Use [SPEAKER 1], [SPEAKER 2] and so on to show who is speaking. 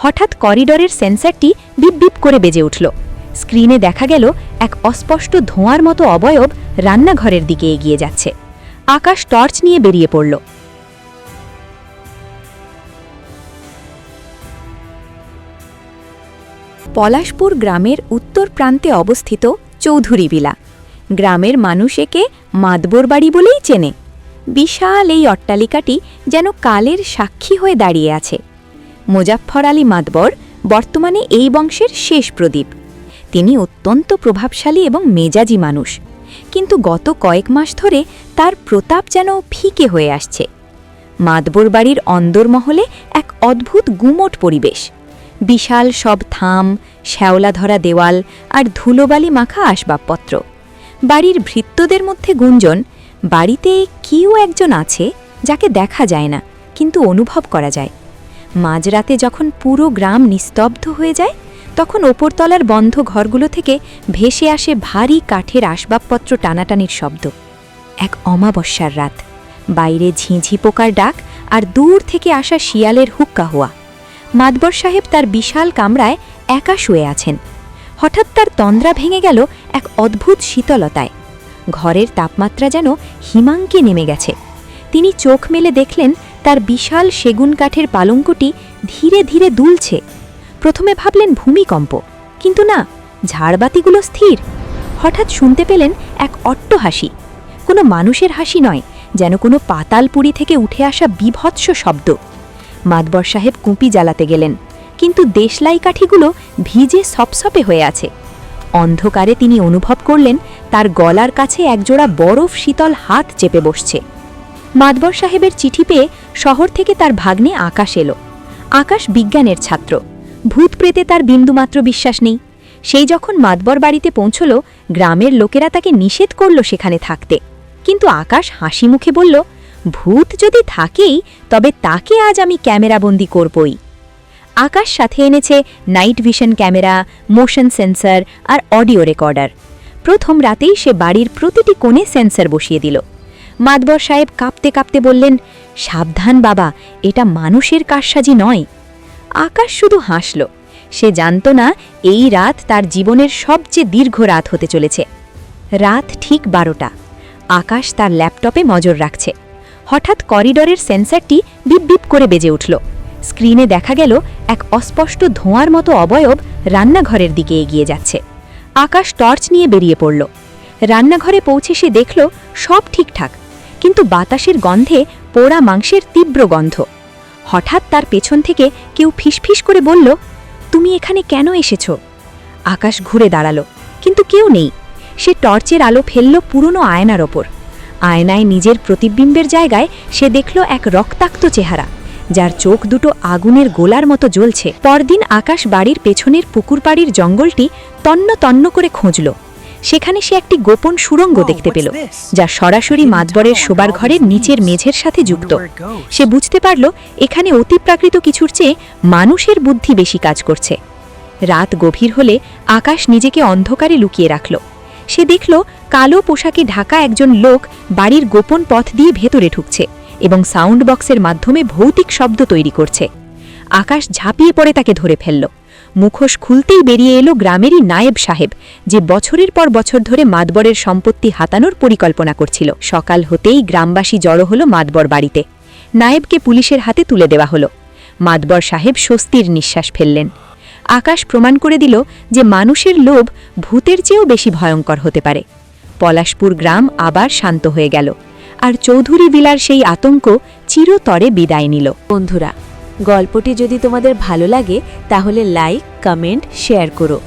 [SPEAKER 1] হঠাৎ করিডরের সেন্সরটি beep beep করে বেজে উঠল। স্ক্রিনে দেখা গেল এক অস্পষ্ট ধোঁয়ার মতো অবয়ব রান্নাঘরের দিকে এগিয়ে যাচ্ছে। আকাশ টর্চ নিয়ে বেরিয়ে পড়ল। পলাশপুর গ্রামের উত্তর প্রান্তে অবস্থিত চৌধুরী বিলা। গ্রামের মানুষ একে মাতবর বাড়ি বলেই চেনে। বিশাল এই অট্টালিকাটি যেন কালের সাক্ষী হয়ে দাঁড়িয়ে আছে। মোজাফফর আলী মাতবর বর্তমানে এই বংশের শেষ প্রদীপ। তিনি অত্যন্ত প্রভাবশালী এবং মেজাজি মানুষ, কিন্তু গত কয়েক মাস ধরে তার প্রতাপ যেন ফিকে হয়ে আসছে। মাতবর বাড়ির অন্দরমহলে এক অদ্ভুত গুমোট পরিবেশ। বিশাল সব থাম, শ্যাওলা ধরা দেওয়াল আর ধুলোবালি মাখা আসবাবপত্র। বাড়ির ভৃত্যদের মধ্যে গুঞ্জন, বাড়িতে কেউ একজন আছে যাকে দেখা যায় না, কিন্তু অনুভব করা যায়। মাঝরাতে যখন পুরো গ্রাম নিস্তব্ধ হয়ে যায়, তখন ওপরতলার বন্ধ ঘরগুলো থেকে ভেসে আসে ভারী কাঠের আসবাবপত্র টানাটানির শব্দ। এক অমাবস্যার রাত, বাইরে ঝিঁঝি পোকার ডাক আর দূর থেকে আসা শিয়ালের হুক্কা হওয়া। মাতবর সাহেব তার বিশাল কামরায় একা শুয়ে আছেন। হঠাৎ তার তন্দ্রা ভেঙে গেল এক অদ্ভুত শীতলতায়। ঘরের তাপমাত্রা যেন হিমাঙ্কে নেমে গেছে। তিনি চোখ মেলে দেখলেন তার বিশাল সেগুন কাঠের পালঙ্কটি ধীরে ধীরে দুলছে। প্রথমে ভাবলেন ভূমিকম্প, কিন্তু না, ঝাড়বাতিগুলো স্থির। হঠাৎ শুনতে পেলেন এক অট্টহাসি। কোনো মানুষের হাসি নয়, যেন কোনো পাতালপুরি থেকে উঠে আসা বীভৎস শব্দ। মাতবর সাহেব কুঁপি জ্বালাতে গেলেন, কিন্তু দেশলাই কাঠিগুলো ভিজে সপসপে হয়ে আছে। অন্ধকারে তিনি অনুভব করলেন তার গলার কাছে একজোড়া বরফ শীতল হাত চেপে বসছে। মাতবর সাহেবের চিঠি পেয়ে শহর থেকে তার ভাগ্নে আকাশ এলো। আকাশ বিজ্ঞানের ছাত্র, ভূত প্রেতে তার বিন্দুমাত্র বিশ্বাস নেই। সেই যখন মাতবর বাড়িতে পৌঁছল, গ্রামের লোকেরা তাকে নিষেধ করল সেখানে থাকতে, কিন্তু আকাশ হাসি মুখে বলল, ভূত যদি থাকেই তবে তাকে আজ আমি ক্যামেরাবন্দি করবই। আকাশ সাথে এনেছে night vision camera, motion sensor আর অডিও রেকর্ডার। প্রথম রাতেই সে বাড়ির প্রতিটি কোণে সেন্সর বসিয়ে দিল। মাতবর সাহেব কাঁপতে কাঁপতে বললেন, সাবধান বাবা, এটা মানুষের কারসাজি নয়। আকাশ শুধু হাসল। সে জানত না এই রাত তার জীবনের সবচেয়ে দীর্ঘ রাত হতে চলেছে। রাত ঠিক 12টা। আকাশ তার ল্যাপটপে নজর রাখছে। হঠাৎ করিডরের সেন্সরটি বিপ বিপ করে বেজে উঠল। স্ক্রিনে দেখা গেল এক অস্পষ্ট ধোঁয়ার মতো অবয়ব রান্নাঘরের দিকে এগিয়ে যাচ্ছে। আকাশ টর্চ নিয়ে বেরিয়ে পড়ল। রান্নাঘরে পৌঁছে সে দেখল সব ঠিকঠাক, কিন্তু বাতাসের গন্ধে পোড়া মাংসের তীব্র গন্ধ। হঠাৎ তার পেছন থেকে কেউ ফিসফিস করে বলল, তুমি এখানে কেন এসেছ? আকাশ ঘুরে দাঁড়াল, কিন্তু কেউ নেই। সে টর্চের আলো ফেলল পুরনো আয়নার ওপর। আয়নায় নিজের প্রতিবিম্বের জায়গায় সে দেখল এক রক্তাক্ত চেহারা, যার চোখ দুটো আগুনের গোলার মতো জ্বলছে। পরদিন আকাশ বাড়ির পেছনের পুকুরপাড়ির জঙ্গলটি তন্ন তন্ন করে খুঁজল। সেখানে সে একটি গোপন সুড়ঙ্গ দেখতে পেল, যা সরাসরি মাতবরের শোবার ঘরের নিচের মেঝের সাথে যুক্ত। সে বুঝতে পারল এখানে অতিপ্রাকৃত কিছুর চেয়ে মানুষের বুদ্ধি বেশি কাজ করছে। রাত গভীর হলে আকাশ নিজেকে অন্ধকারে লুকিয়ে রাখল। সে দেখল কালো পোশাকে ঢাকা একজন লোক বাড়ির গোপন পথ দিয়ে ভেতরে ঢুকছে এবং সাউন্ড বক্সের মাধ্যমে ভৌতিক শব্দ তৈরি করছে। আকাশ ঝাঁপিয়ে পড়ে তাকে ধরে ফেলল। মুখোশ খুলতেই বেরিয়ে এলো গ্রামেরই নায়েব সাহেব, যে বছরের পর বছর ধরে মাতবরের সম্পত্তি হাতানোর পরিকল্পনা করছিল। সকাল হতেই গ্রামবাসী জড়ো হলো মাতবর বাড়িতে। নায়েবকে পুলিশের হাতে তুলে দেওয়া হলো। মাতবর সাহেব স্বস্তির নিঃশ্বাস ফেললেন। আকাশ প্রমাণ করে দিল যে মানুষের লোভ ভূতের চেয়েও বেশি ভয়ঙ্কর হতে পারে। পলাশপুর গ্রাম আবার শান্ত হয়ে গেল, আর চৌধুরী বিলার সেই আতঙ্ক চিরতরে বিদায় নিল। বন্ধুরা, গল্পটি যদি তোমাদের ভালো লাগে তাহলে লাইক, কমেন্ট, শেয়ার করো